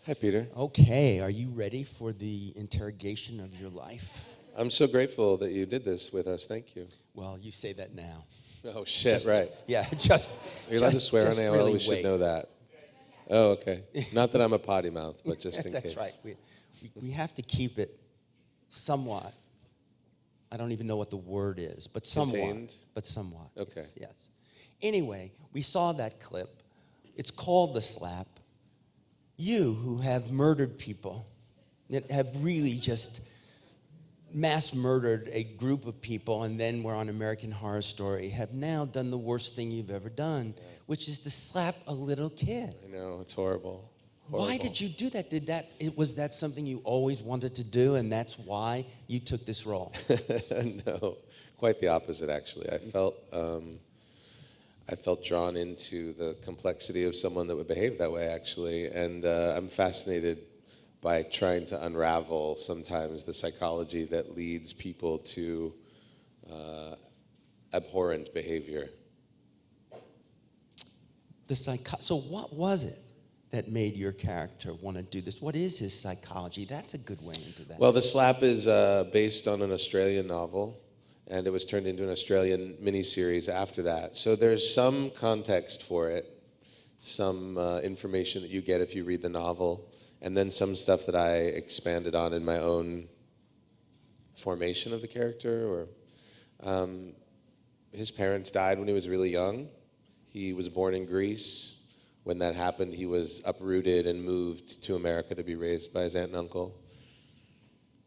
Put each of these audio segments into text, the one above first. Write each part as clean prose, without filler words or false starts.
Hi, Peter. Okay, are you ready for the interrogation of your life? I'm so grateful that you did this with us. Thank you. Well, you say that now. Oh, shit, Just- right. Yeah, just. Are you allowed to just- swear on just AOL? really We should wait. know that. Oh, okay. Not that I'm a potty mouth, but just in That's case. right. We have to keep it somewhat. I don't even know what the word is, but somewhat. Contained? But somewhat. Okay. Yes. Anyway, we saw that clip. It's called The Slap. You who have murdered people, that have really just mass murdered a group of people and then were on American Horror Story, have now done the worst thing you've ever done, which is to slap a little kid. I know, it's horrible. Why did you do that? Was that something you always wanted to do, and that's why you took this role? No, quite the opposite, actually. I felt drawn into the complexity of someone that would behave that way, actually, and I'm fascinated by trying to unravel sometimes the psychology that leads people to abhorrent behavior. So what was it that made your character want to do this? What is his psychology? That's a good way into that. Well, The Slap is based on an Australian novel, and it was turned into an Australian miniseries after that. So there's some context for it, some information that you get if you read the novel, and then some stuff that I expanded on in my own formation of the character. His parents died when he was really young. He was born in Greece. When that happened, he was uprooted and moved to America to be raised by his aunt and uncle.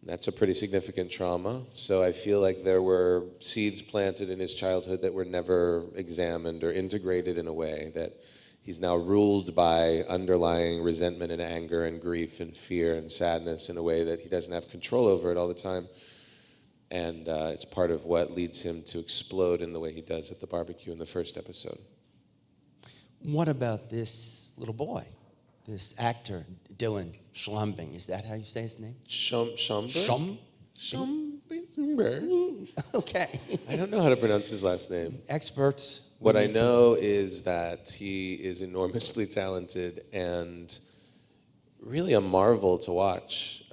That's a pretty significant trauma. So I feel like there were seeds planted in his childhood that were never examined or integrated in a way that he's now ruled by underlying resentment and anger and grief and fear and sadness in a way that he doesn't have control over it all the time. And it's part of what leads him to explode in the way he does at the barbecue in the first episode. What about this little boy, this actor, Dylan Schlumbing? Is that how you say his name? Schomburg? Okay. I don't know how to pronounce his last name. Experts. What I know is that he is enormously talented and really a marvel to watch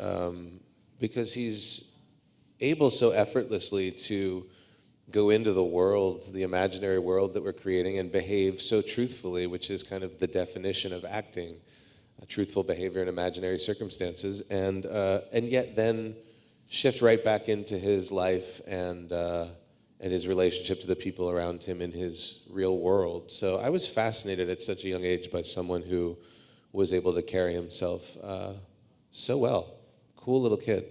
because he's able so effortlessly to go into the world, the imaginary world that we're creating, and behave so truthfully, which is kind of the definition of acting, truthful behavior in imaginary circumstances, and yet then shift right back into his life and his relationship to the people around him in his real world. So I was fascinated at such a young age by someone who was able to carry himself so well. Cool little kid.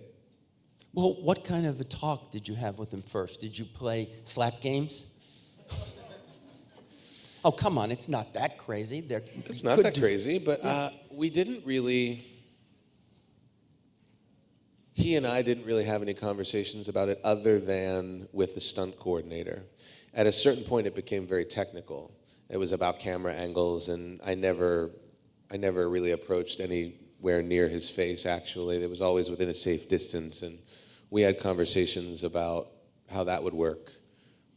Well, what kind of a talk did you have with him first? Did you play slap games? Oh, come on, it's not that crazy. It's not that crazy, but we didn't really... He and I didn't really have any conversations about it other than with the stunt coordinator. At a certain point, it became very technical. It was about camera angles, and I never really approached anywhere near his face, actually. It was always within a safe distance, and we had conversations about how that would work.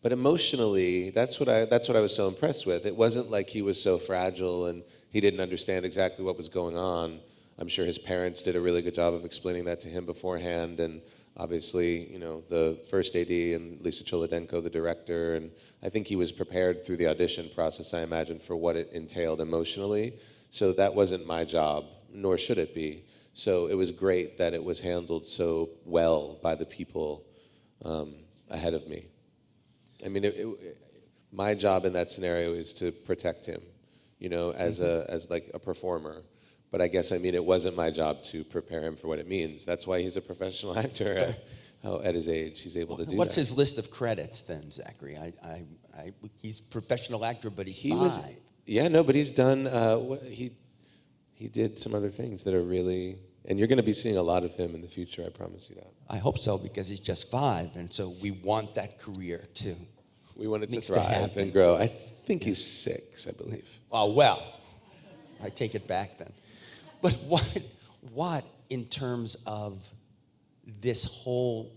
But emotionally, that's what I was so impressed with. It wasn't like he was so fragile and he didn't understand exactly what was going on. I'm sure his parents did a really good job of explaining that to him beforehand, and obviously, the first AD and Lisa Cholodenko, the director, and I think he was prepared through the audition process, I imagine, for what it entailed emotionally. So that wasn't my job, nor should it be. So it was great that it was handled so well by the people ahead of me. I mean, my job in that scenario is to protect him, as a performer. But I guess, it wasn't my job to prepare him for what it means. That's why he's a professional actor. At his age, he's able to do that. What's his list of credits then, Zachary? He's a professional actor, but he's five. But he's done. He did some other things that are really, and you're going to be seeing a lot of him in the future. I promise you that. I hope so, because he's just 5, and so we want that career too. We want it to thrive and grow. I think he's 6, I believe. Oh well, I take it back then. But what in terms of this whole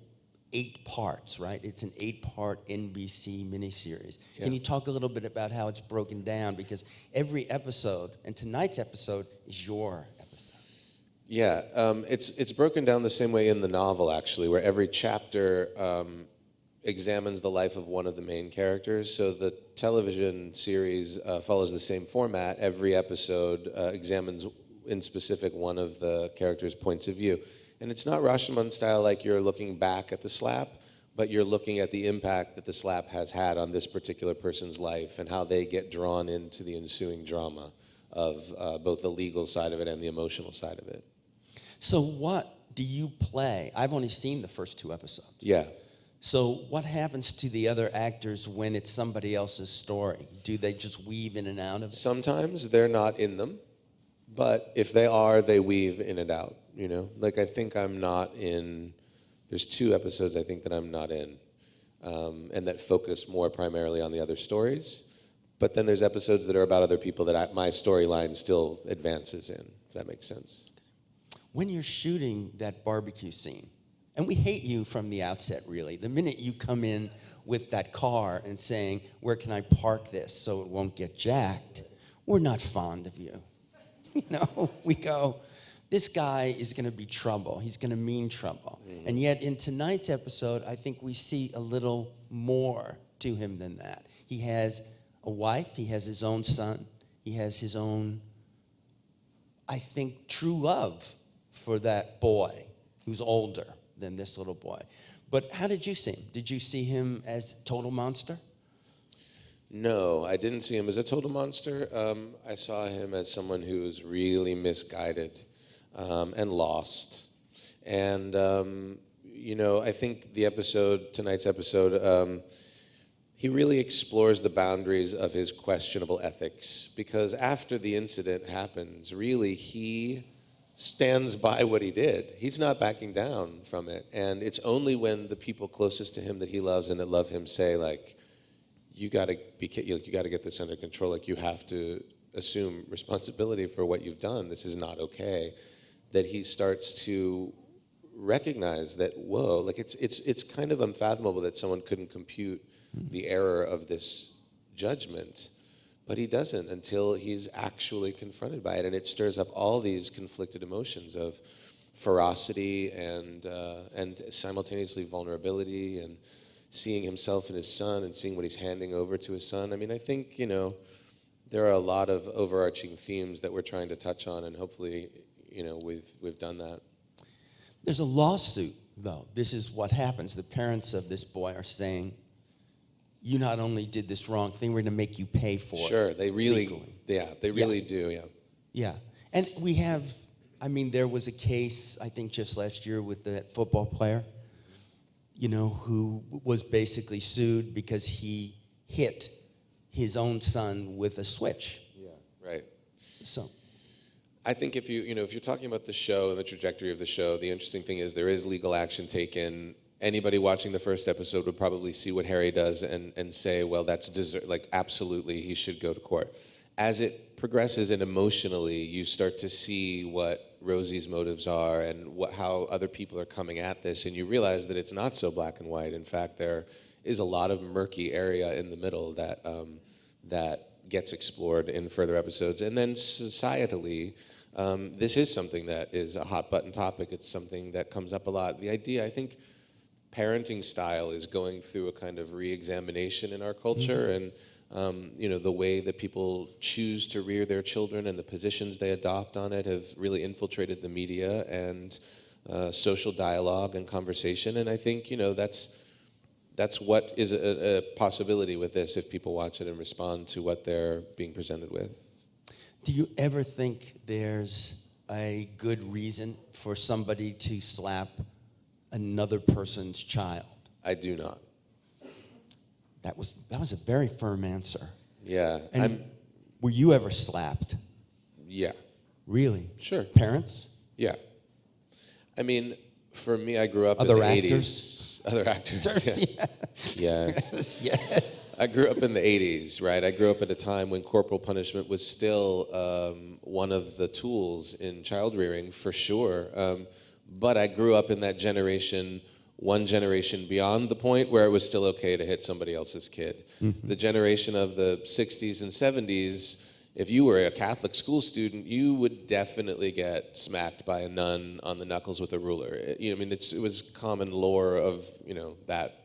8 parts, right? It's an 8-part NBC miniseries. Yeah. Can you talk a little bit about how it's broken down? Because every episode, and tonight's episode is your episode. Yeah, it's broken down the same way in the novel, actually, where every chapter examines the life of one of the main characters. So the television series follows the same format. Every episode examines in specific one of the characters' points of view. And it's not Rashomon style like you're looking back at the slap, but you're looking at the impact that the slap has had on this particular person's life and how they get drawn into the ensuing drama of both the legal side of it and the emotional side of it. So what do you play? I've only seen the first 2 episodes. Yeah. So what happens to the other actors when it's somebody else's story? Do they just weave in and out of it? Sometimes they're not in them, but if they are, they weave in and out, you know? Like, I think I'm not in, there's 2 episodes I think that I'm not in, and that focus more primarily on the other stories. But then there's episodes that are about other people that my storyline still advances in, if that makes sense. When you're shooting that barbecue scene, and we hate you from the outset, really. The minute you come in with that car and saying, where can I park this so it won't get jacked, we're not fond of you. You know, we go, this guy is going to be trouble. He's going to mean trouble. Mm-hmm. And yet in tonight's episode, I think we see a little more to him than that. He has a wife. He has his own son. He has his own, I think, true love for that boy who's older than this little boy. But how did you see him? Did you see him as a total monster? No, I didn't see him as a total monster. I saw him as someone who was really misguided and lost. And, you know, I think tonight's episode, he really explores the boundaries of his questionable ethics, because after the incident happens, really, he stands by what he did. He's not backing down from it. And it's only when the people closest to him that he loves and that love him say, like, you got to get this under control. Like, you have to assume responsibility for what you've done. This is not okay. That he starts to recognize that, whoa, like it's kind of unfathomable that someone couldn't compute the error of this judgment. But he doesn't until he's actually confronted by it. And it stirs up all these conflicted emotions of ferocity and simultaneously vulnerability, and seeing himself in his son and seeing what he's handing over to his son. I mean, I think, you know, there are a lot of overarching themes that we're trying to touch on, and hopefully, you know, we've done that. There's a lawsuit, though. This is what happens. The parents of this boy are saying, you not only did this wrong thing, we're going to make you pay for it. Sure, they really, legally. yeah, they really do, yeah. Yeah, and we have, I mean, there was a case, I think just last year with that football player, you know, who was basically sued because he hit his own son with a switch. Yeah, right. So I think if you're talking about the show and the trajectory of the show, the interesting thing is there is legal action taken. Anybody watching the first episode would probably see what Harry does and say, well, that's like, absolutely, he should go to court. As it progresses and emotionally, you start to see what Rosie's motives are and how other people are coming at this, and you realize that it's not so black and white. In fact, there is a lot of murky area in the middle that gets explored in further episodes. And then societally, this is something that is a hot button topic. It's something that comes up a lot. The idea, I think, parenting style is going through a kind of re-examination in our culture, and the way that people choose to rear their children and the positions they adopt on it have really infiltrated the media and social dialogue and conversation. And I think, that's what is a possibility with this if people watch it and respond to what they're being presented with. do you ever think there's a good reason for somebody to slap another person's child? I do not. That was a very firm answer. Yeah. And were you ever slapped? Yeah. Really? Sure. Parents? Yeah. I mean, for me, I grew up Other in the actors? 80s. Other actors. Yeah. Yes. Yes. I grew up in the 80s, right? I grew up at a time when corporal punishment was still one of the tools in child rearing, for sure. But I grew up in that generation, one generation beyond the point where it was still okay to hit somebody else's kid. Mm-hmm. The generation of the 60s and 70s, if you were a Catholic school student, you would definitely get smacked by a nun on the knuckles with a ruler. It was common lore of, that.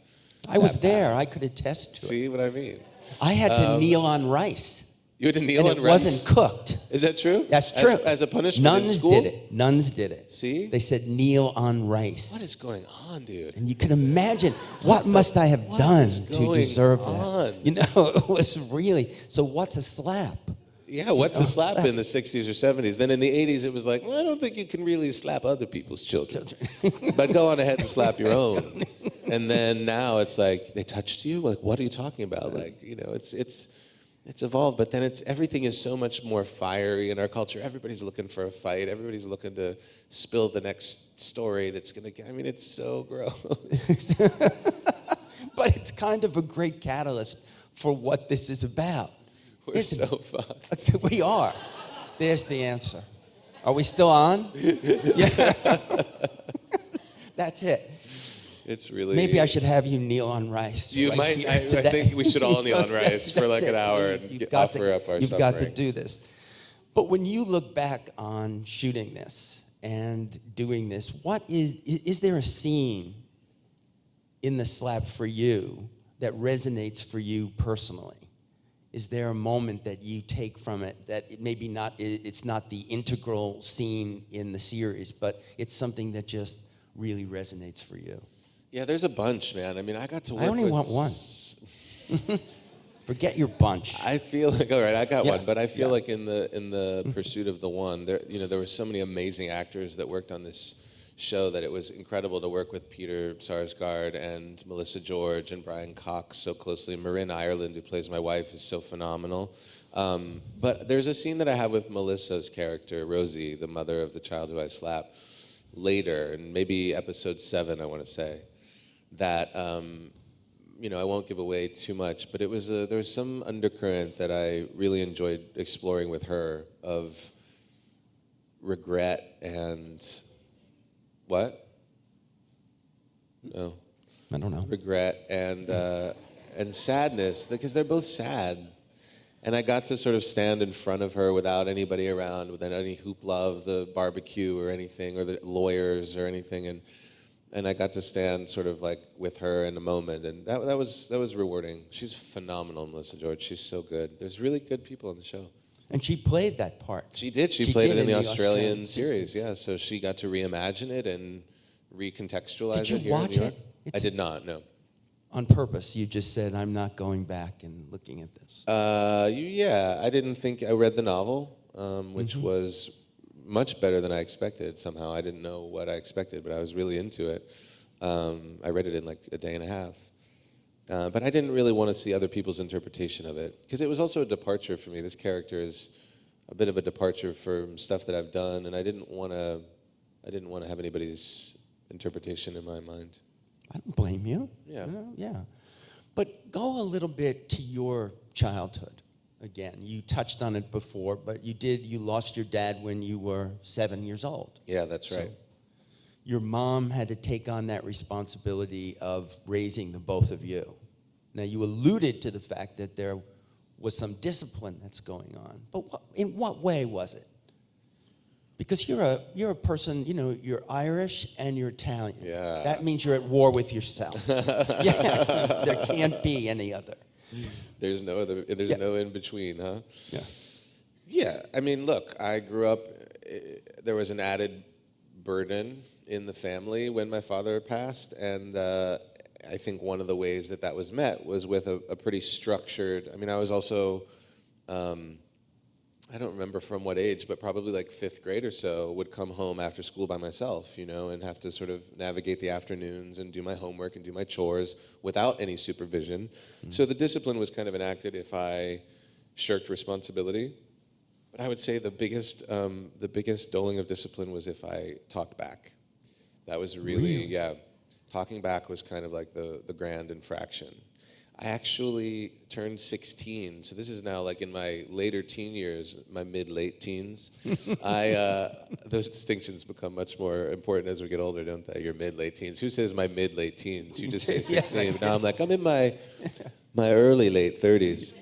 I was there. I could attest to it. See what I mean? I had to kneel on rice. You had to kneel and on it rice? wasn't cooked. Is that true? That's true. As a punishment Nuns in school? did it. Nuns did it. See? They said kneel on rice. What is going on, dude? And you can imagine, what must I have done to deserve that? It was really, so what's a slap? Yeah, what's a slap in the 60s or 70s? Then in the 80s, it was like, well, I don't think you can really slap other people's children. But go on ahead and slap your own. And then now it's like, they touched you? Like, what are you talking about? Like, it's evolved, but then everything is so much more fiery in our culture. Everybody's looking for a fight. Everybody's looking to spill the next story that's going to, it's so gross. But it's kind of a great catalyst for what this is about. We're so fucked. We are. There's the answer. Are we still on? Yeah. That's it. It's really... Maybe I should have you kneel on rice. You right might. here I today. think we should all kneel on rice for like an hour and offer up our You've suffering. got to do this. But when you look back on shooting this and doing this, what is there a scene in the slap for you that resonates for you personally? Is there a moment that you take from it that it's not the integral scene in the series, but it's something that just really resonates for you? Yeah, there's a bunch, man. I got to work I only want one. Forget your bunch. I feel like, all right, I got one, but I feel Yeah. like in the pursuit of the one, there were so many amazing actors that worked on this show that it was incredible to work with Peter Sarsgaard and Melissa George and Brian Cox so closely. Marin Ireland, who plays my wife, is so phenomenal. But there's a scene that I have with Melissa's character, Rosie, the mother of the child who I slap, later, and maybe episode 7, I want to say, that I won't give away too much, but there was some undercurrent that I really enjoyed exploring with her of regret and what? Oh, I don't know. regret and sadness, because they're both sad. And I got to sort of stand in front of her without anybody around, without any hoopla of the barbecue or anything, or the lawyers or anything, and I got to stand sort of like with her in a moment, and that was rewarding. She's phenomenal, Melissa George. She's so good. There's really good people on the show. And she played that part. She did. She played it in the Australian series. Yeah, so she got to reimagine it and recontextualize it here in New York. Did you watch it? I did not. No. On purpose, you just said, I'm not going back and looking at this. Yeah, I didn't think. I read the novel, which was much better than I expected. Somehow, I didn't know what I expected, but I was really into it. I read it in like a day and a half. But I didn't really want to see other people's interpretation of it, because it was also a departure for me. This character is a bit of a departure from stuff that I've done, and I didn't want to have anybody's interpretation in my mind. I don't blame you. Yeah. Yeah. But go a little bit to your childhood. Again, you touched on it before, but you lost your dad when you were 7 years old. Yeah, that's right. Your mom had to take on that responsibility of raising the both of you. Now, you alluded to the fact that there was some discipline that's going on, but in what way was it? Because you're a person, you're Irish and you're Italian. Yeah. That means you're at war with yourself. Yeah, there can't be any other. There's no other. There's no in between, huh? Yeah. Yeah. Look, I grew up. There was an added burden in the family when my father passed, and I think one of the ways that was met was with a pretty structured. I was also. I don't remember from what age, but probably like 5th grade or so, would come home after school by myself, and have to sort of navigate the afternoons and do my homework and do my chores without any supervision. Mm-hmm. So the discipline was kind of enacted if I shirked responsibility. But I would say the biggest doling of discipline was if I talked back. That was really? Talking back was kind of like the grand infraction. I actually turned 16, so this is now like in my later teen years, my mid-late teens. Those distinctions become much more important as we get older, don't they? Your mid-late teens. Who says my mid-late teens? You just say 16, but now I'm like, I'm in my early late 30s.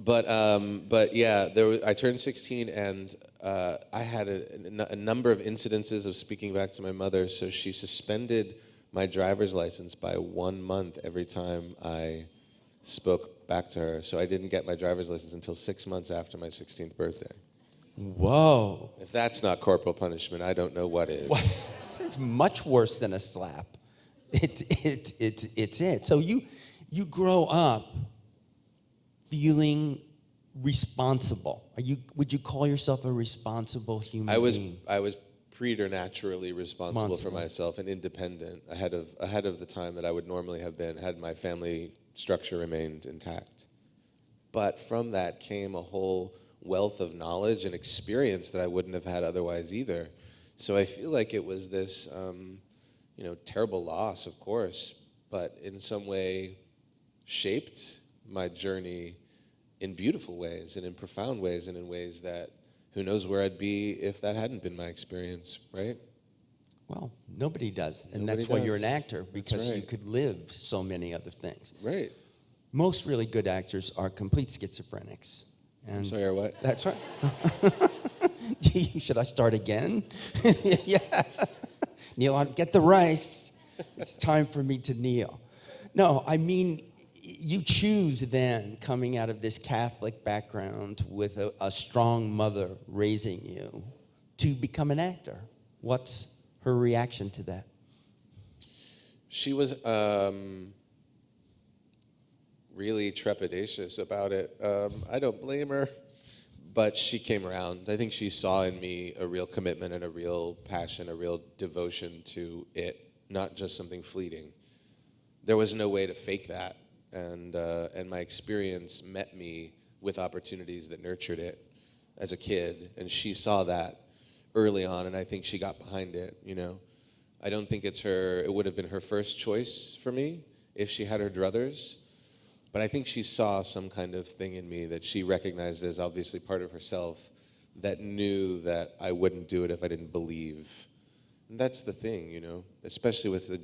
But yeah, I turned 16, and I had a number of incidences of speaking back to my mother, so she suspended my driver's license by 1 month every time I spoke back to her. So I didn't get my driver's license until 6 months after my 16th birthday. Whoa. If that's not corporal punishment, I don't know what is. It's much worse than a slap. It's it. So you grow up feeling responsible. Would you call yourself a responsible human being? I was preternaturally responsible for myself and independent ahead of the time that I would normally have been had my family structure remained intact. But from that came a whole wealth of knowledge and experience that I wouldn't have had otherwise either. So I feel like it was this, terrible loss, of course, but in some way shaped my journey in beautiful ways and in profound ways and in ways that who knows where I'd be if that hadn't been my experience, right? Well, nobody does. And Nobody that's why does. you're an actor, because right. you could live so many other things. Right. Most really good actors are complete schizophrenics. And I'm sorry, or what? That's right. Should I start again? Yeah. Neil, get the rice. It's time for me to kneel. No, I mean, you choose then, coming out of this Catholic background with a strong mother raising you, to become an actor. What's her reaction to that? She was really trepidatious about it. I don't blame her, but she came around. I think she saw in me a real commitment and a real passion, a real devotion to it, not just something fleeting. There was no way to fake that, and my experience met me with opportunities that nurtured it as a kid, and she saw that early on, and I think she got behind it, I don't think it would have been her first choice for me if she had her druthers, but I think she saw some kind of thing in me that she recognized as obviously part of herself that knew that I wouldn't do it if I didn't believe. And that's the thing, especially with a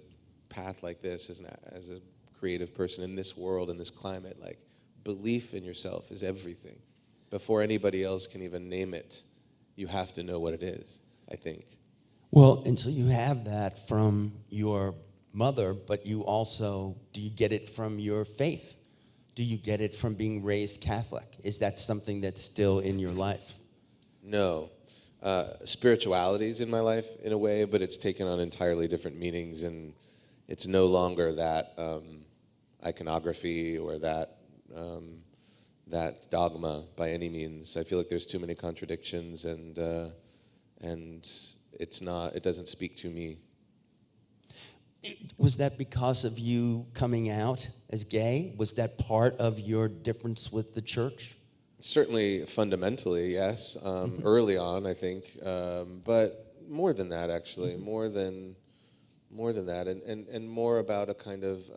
path like this as a creative person in this world, in this climate, like belief in yourself is everything. Before anybody else can even name it, you have to know what it is, I think. Well, and so you have that from your mother, but do you get it from your faith? Do you get it from being raised Catholic? Is that something that's still in your life? No. Spirituality's in my life in a way, but it's taken on entirely different meanings, and it's no longer that iconography or that dogma by any means. I feel like there's too many contradictions, and it doesn't speak to me. Was that because of you coming out as gay? Was that part of your difference with the church? Certainly, fundamentally, yes. Early on, I think, but more than that, actually, more than that, and more about a kind of,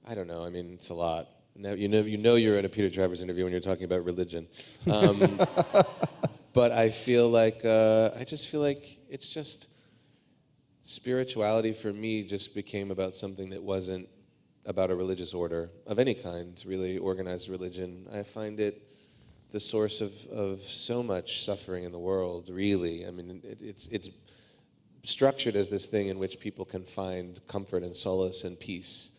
I don't know. I mean, it's a lot. Now, you know, you're in a Peter Travers interview when you're talking about religion, but I feel like I just feel like it's just. Spirituality for me just became about something that wasn't about a religious order of any kind, really organized religion. I find it the source of so much suffering in the world, really. I mean, it's structured as this thing in which people can find comfort and solace and peace.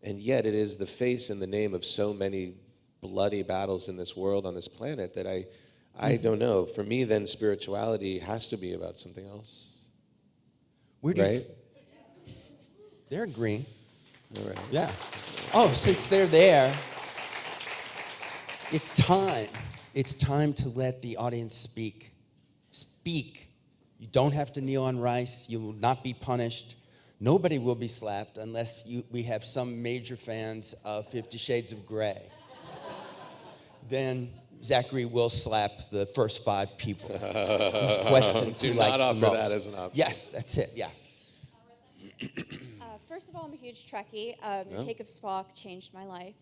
And yet it is the face and the name of so many bloody battles in this world, on this planet, that I don't know. For me, then, spirituality has to be about something else. Right? They're agreeing. All right. Yeah. Oh, since they're there, it's time. It's time to let the audience speak. Speak. You don't have to kneel on rice. You will not be punished. Nobody will be slapped unless we have some major fans of 50 Shades of Grey. Then Zachary will slap the first 5 people whose questions he likes the most. Do not offer that as an option. Yes, that's it, yeah. First of all, I'm a huge Trekkie. The Take of Spock changed my life.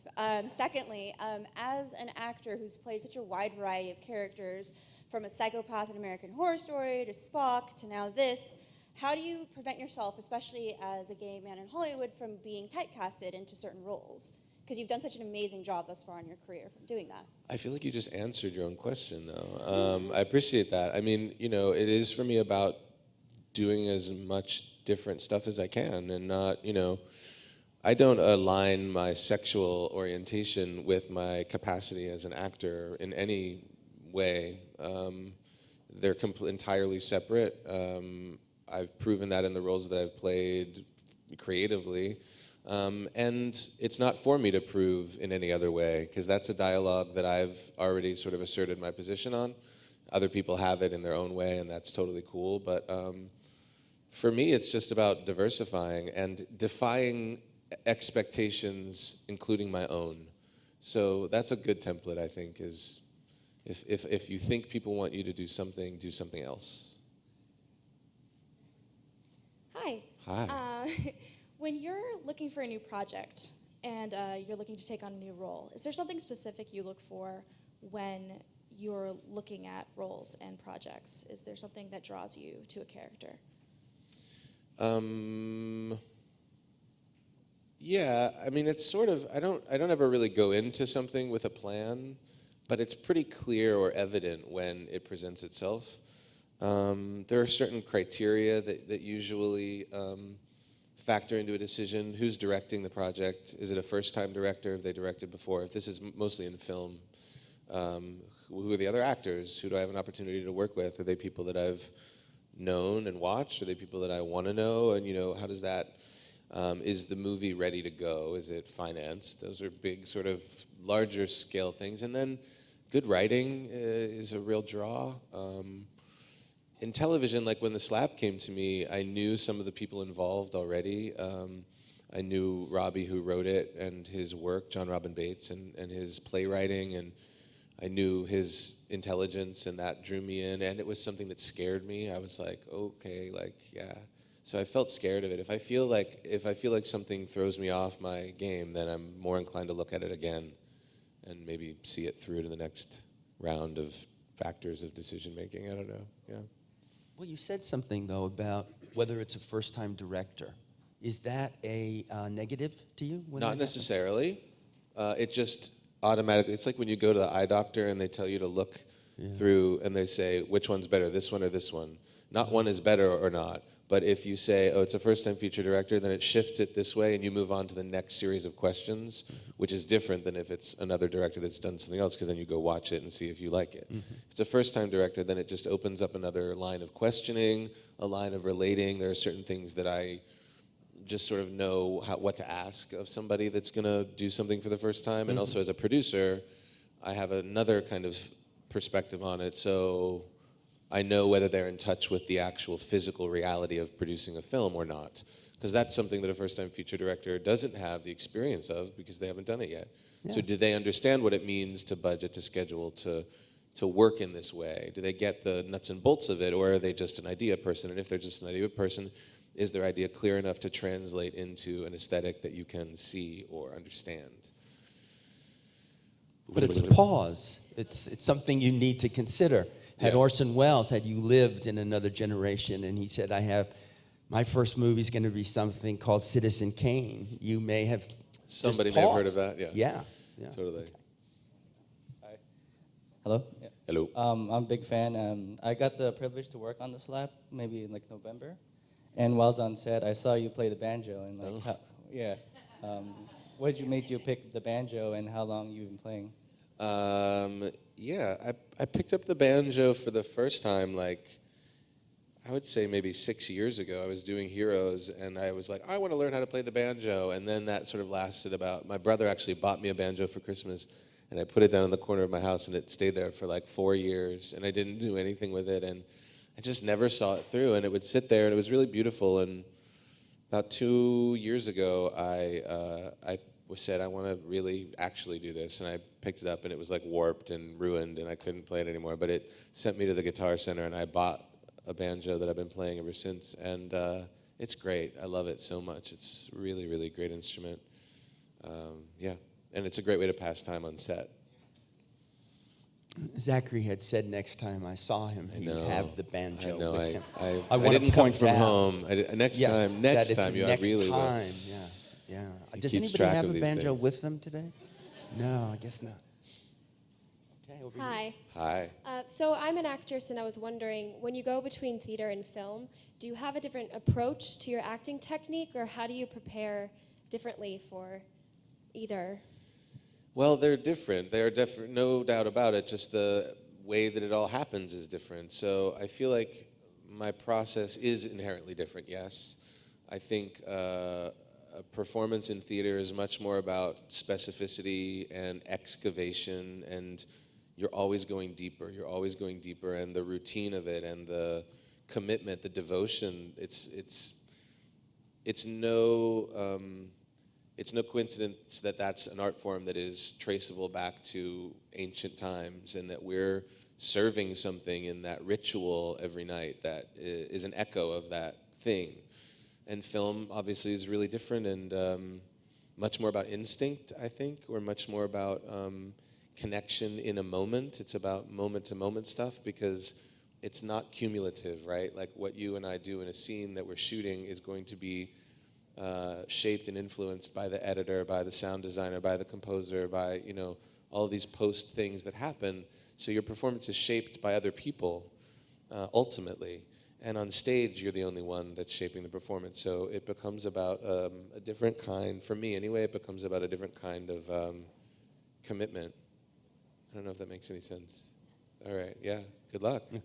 Secondly, as an actor who's played such a wide variety of characters, from a psychopath in American Horror Story to Spock to now this, how do you prevent yourself, especially as a gay man in Hollywood, from being typecasted into certain roles? Because you've done such an amazing job thus far in your career from doing that. I feel like you just answered your own question, though. I appreciate that. I mean, it is for me about doing as much different stuff as I can and not, I don't align my sexual orientation with my capacity as an actor in any way. They're entirely separate. I've proven that in the roles that I've played creatively. And it's not for me to prove in any other way, because that's a dialogue that I've already sort of asserted my position on. Other people have it in their own way, and that's totally cool. But for me, it's just about diversifying and defying expectations, including my own. So that's a good template, I think, is if you think people want you to do something else. Hi. Hi. When you're looking for a new project and you're looking to take on a new role, is there something specific you look for when you're looking at roles and projects? Is there something that draws you to a character? Yeah, I mean, it's sort of, I don't ever really go into something with a plan, but it's pretty clear or evident when it presents itself. There are certain criteria that usually factor into a decision. Who's directing the project? Is it a first-time director? Have they directed before? If this is mostly in film, who are the other actors? Who do I have an opportunity to work with? Are they people that I've known and watched? Are they people that I want to know? And, how does that, is the movie ready to go? Is it financed? Those are big sort of larger scale things. And then good writing is a real draw. In television, like when The Slap came to me, I knew some of the people involved already. I knew Robbie, who wrote it, and his work, John Robin Bates, and his playwriting, and I knew his intelligence, and that drew me in, and it was something that scared me. I was like, okay, yeah. So I felt scared of it. If I feel like something throws me off my game, then I'm more inclined to look at it again and maybe see it through to the next round of factors of decision making. I don't know. Yeah. Well, you said something, though, about whether it's a first-time director. Is that a negative to you? Not necessarily. It just automatically, it's like when you go to the eye doctor and they tell you to look through and they say, which one's better, this one or this one? Not one is better or not. But if you say, it's a first-time feature director, then it shifts it this way and you move on to the next series of questions, which is different than if it's another director that's done something else, because then you go watch it and see if you like it. If it's a first-time director, then it just opens up another line of questioning, a line of relating. There are certain things that I just sort of know what to ask of somebody that's going to do something for the first time. And also as a producer, I have another kind of perspective on it. So I know whether they're in touch with the actual physical reality of producing a film or not. Because that's something that a first-time feature director doesn't have the experience of because they haven't done it yet. Yeah. So do they understand what it means to budget, to schedule, to work in this way? Do they get the nuts and bolts of it, or are they just an idea person? And if they're just an idea person, is their idea clear enough to translate into an aesthetic that you can see or understand? But it's a pause. It's something you need to consider. Had Orson Welles, had you lived in another generation, and he said, my first movie's going to be something called Citizen Kane, you may have Somebody may have heard of that, Yeah. Totally. Hi. Hello? Yeah. Hello. I'm a big fan. I got the privilege to work on The Slap maybe in November. And while I was on set, I saw you play the banjo. And what did you make you pick the banjo, and how long you've been playing? I picked up the banjo for the first time, I would say maybe 6 years ago. I was doing Heroes, and I was like, I want to learn how to play the banjo. And then that sort of lasted my brother actually bought me a banjo for Christmas, and I put it down in the corner of my house, and it stayed there for 4 years, and I didn't do anything with it, and I just never saw it through, and it would sit there, and it was really beautiful. And about 2 years ago, I said, I want to really actually do this, and I picked it up, and it was warped and ruined, and I couldn't play it anymore. But it sent me to the Guitar Center, and I bought a banjo that I've been playing ever since, and it's great. I love it so much. It's a really, really great instrument. And it's a great way to pass time on set. Zachary had said next time I saw him, he'd have the banjo with him. I want didn't to point come from that home. Next time, I really will. Yeah. Yeah. He Does keeps anybody track have of a these banjo things. with them today? No, I guess not. Okay, over here. Hi. Hi. So I'm an actress, and I was wondering, when you go between theater and film, do you have a different approach to your acting technique, or how do you prepare differently for either? Well, they're different. They're different, no doubt about it. Just the way that it all happens is different. So I feel like my process is inherently different, yes. I think a performance in theater is much more about specificity and excavation, and you're always going deeper. You're always going deeper, and the routine of it and the commitment, the devotion, it's no coincidence that that's an art form that is traceable back to ancient times, and that we're serving something in that ritual every night that is an echo of that thing. And film, obviously, is really different and much more about instinct, I think, or much more about connection in a moment. It's about moment-to-moment stuff because it's not cumulative, right? Like what you and I do in a scene that we're shooting is going to be shaped and influenced by the editor, by the sound designer, by the composer, by all of these post things that happen. So your performance is shaped by other people, ultimately. And on stage, you're the only one that's shaping the performance. So it becomes about a different kind, for me anyway, it becomes about a different kind of commitment. I don't know if that makes any sense. All right, yeah, good luck. Yeah.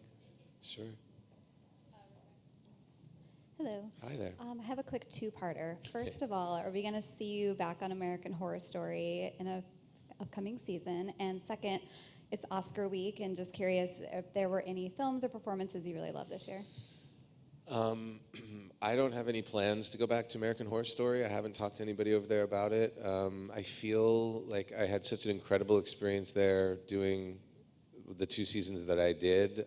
Sure. Hello. Hi there. I have a quick two-parter. First of all, are we going to see you back on American Horror Story in a upcoming season? And second, it's Oscar week, and just curious if there were any films or performances you really loved this year. I don't have any plans to go back to American Horror Story. I haven't talked to anybody over there about it. I feel like I had such an incredible experience there doing the 2 seasons that I did.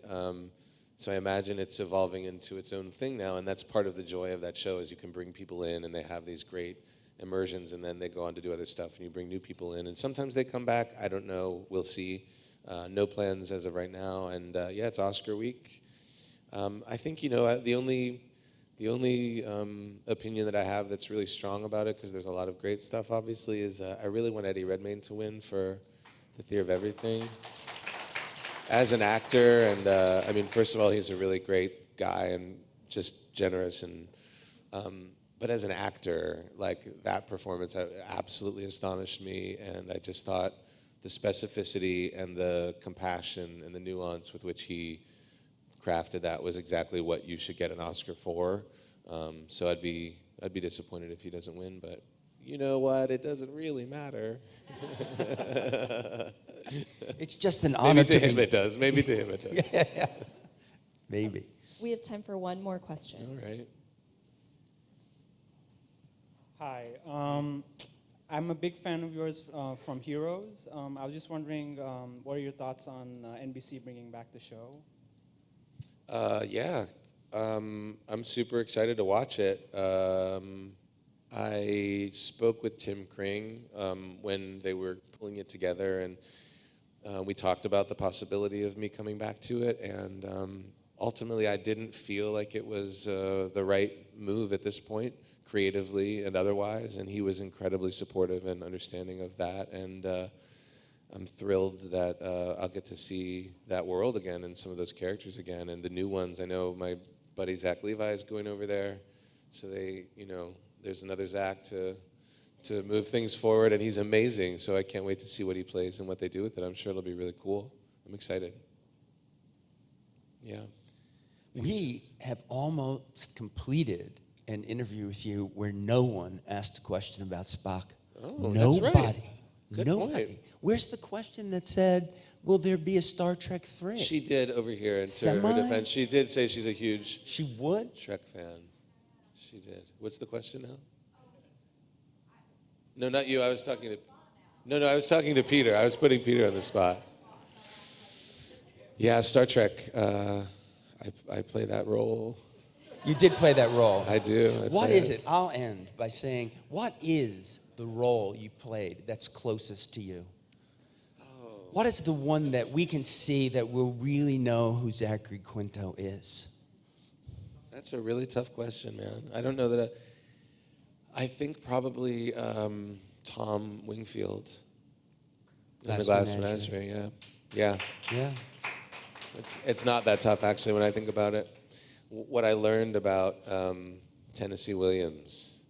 So I imagine it's evolving into its own thing now, and that's part of the joy of that show is you can bring people in and they have these great immersions, and then they go on to do other stuff, and you bring new people in, and sometimes they come back. I don't know. We'll see. No plans as of right now, and yeah, it's Oscar week. I think the only opinion that I have that's really strong about it, because there's a lot of great stuff, obviously, is I really want Eddie Redmayne to win for The Theory of Everything. As an actor, and I mean, first of all, he's a really great guy and just generous, and but as an actor, like that performance absolutely astonished me, and I just thought the specificity and the compassion and the nuance with which he crafted that was exactly what you should get an Oscar for. So I'd be disappointed if he doesn't win, but you know what? It doesn't really matter. It's just an honor Maybe to to him be. it does. Maybe to him it does. Yeah, maybe. We have time for one more question. All right. Hi. I'm a big fan of yours from Heroes. I was just wondering, what are your thoughts on NBC bringing back the show? Yeah. I'm super excited to watch it. I spoke with Tim Kring when they were pulling it together, and we talked about the possibility of me coming back to it, and ultimately I didn't feel like it was the right move at this point, creatively and otherwise, and he was incredibly supportive and understanding of that, and I'm thrilled that I'll get to see that world again and some of those characters again, and the new ones. I know my buddy Zach Levi is going over there, so there's another Zach to move things forward, and he's amazing, so I can't wait to see what he plays and what they do with it. I'm sure it'll be really cool. I'm excited. Yeah. We have almost completed an interview with you where no one asked a question about Spock. Oh, Nobody. that's right. Good Nobody. point. Where's the question that said, will there be a Star Trek 3? She did over here, and to Semi? her defense, she did say she's a huge She would? Trek fan. She did. What's the question now? No, not you. I was talking to Peter. I was putting Peter on the spot. Yeah, Star Trek. I play that role. You did play that role. I do. What is it? I'll end by saying, what is the role you played that's closest to you? What is the one that we can see that we'll really know who Zachary Quinto is? That's a really tough question, man. I don't know that I think probably Tom Wingfield in The Glass Glass Menagerie. Menagerie, yeah. Yeah. It's not that tough, actually, when I think about it. What I learned about Tennessee Williams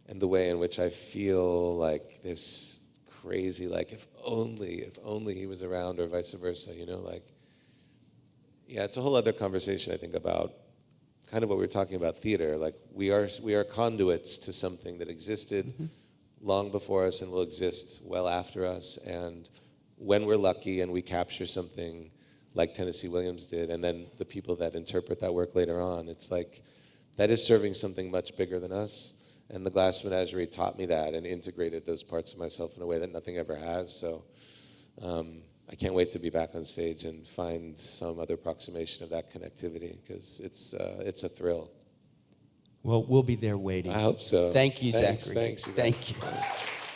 and the way in which I feel like this crazy, like, if only he was around, or vice versa, like, yeah, it's a whole other conversation, I think, about kind of what we were talking about theater. Like, we are conduits to something that existed long before us and will exist well after us. And when we're lucky and we capture something like Tennessee Williams did, and then the people that interpret that work later on, it's like that is serving something much bigger than us. And The Glass Menagerie taught me that and integrated those parts of myself in a way that nothing ever has. So I can't wait to be back on stage and find some other approximation of that connectivity, because it's a thrill. Well, we'll be there waiting. I hope so. Thank you, Thanks, Zachary. thanks, you guys. Thank you. Thanks.